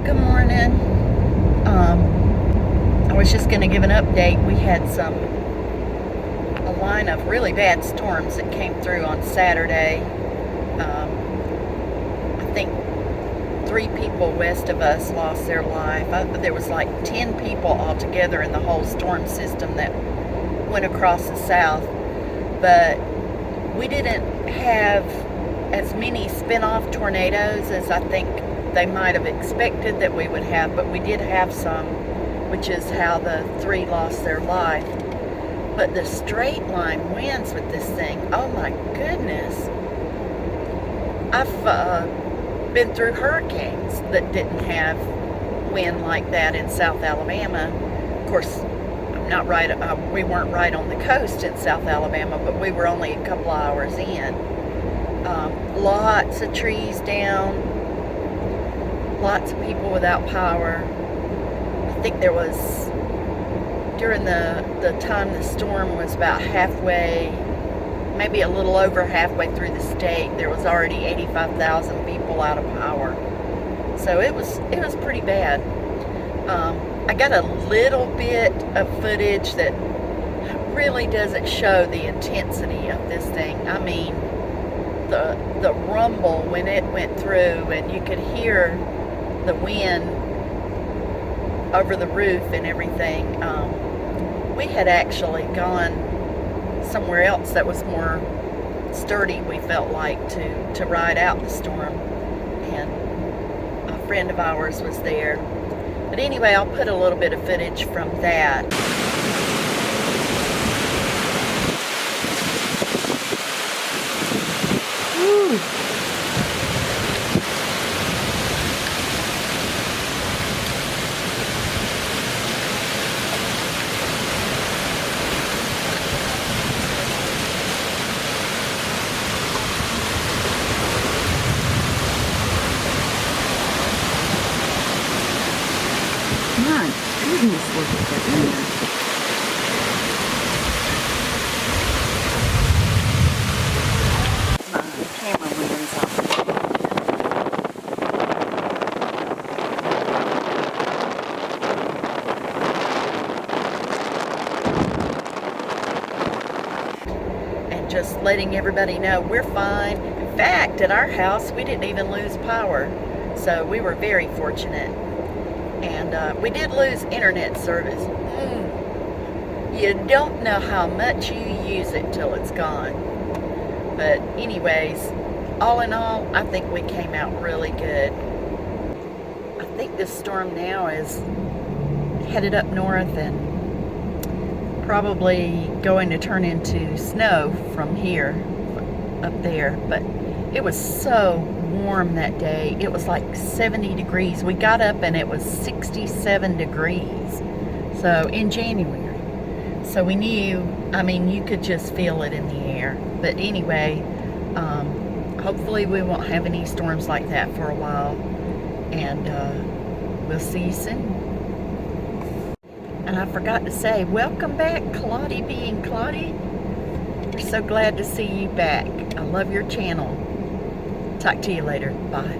Good morning. I was just going to give an update. We had a line of really bad storms that came through on Saturday. I think 3 people west of us lost their life. There was like 10 people altogether in the whole storm system that went across the south. But we didn't have as many spin-off tornadoes as I think they might have expected that we would have, but we did have some, which is how the 3 lost their life. But the straight line winds with this thing, oh my goodness. I've been through hurricanes that didn't have wind like that in South Alabama. Of course, we weren't right on the coast in South Alabama, but we were only a couple hours in. Lots of trees down, lots of people without power. I think there was, during the time the storm was about halfway, maybe a little over halfway through the state, there was already 85,000 people out of power. So it was pretty bad. I got a little bit of footage that really doesn't show the intensity of this thing. I mean, the rumble when it went through, and you could hear the wind over the roof and everything. We had actually gone somewhere else that was more sturdy, we felt like, to ride out the storm, and a friend of ours was there. But anyway, I'll put a little bit of footage from that. Woo. My goodness, look at that wind. My camera winds off. And just letting everybody know we're fine. In fact, at our house, we didn't even lose power. So we were very fortunate. And we did lose internet service. You don't know how much you use it till it's gone. But anyways, all in all, I think we came out really good. I think this storm now is headed up north and probably going to turn into snow from here up there. But it was so warm that day. It was like 70 degrees. We got up and it was 67 degrees. So in January. So we knew, I mean, you could just feel it in the air. But anyway, hopefully we won't have any storms like that for a while. And we'll see you soon. And I forgot to say, welcome back, Claudie being Claudie. We're so glad to see you back. I love your channel. Talk to you later. Bye.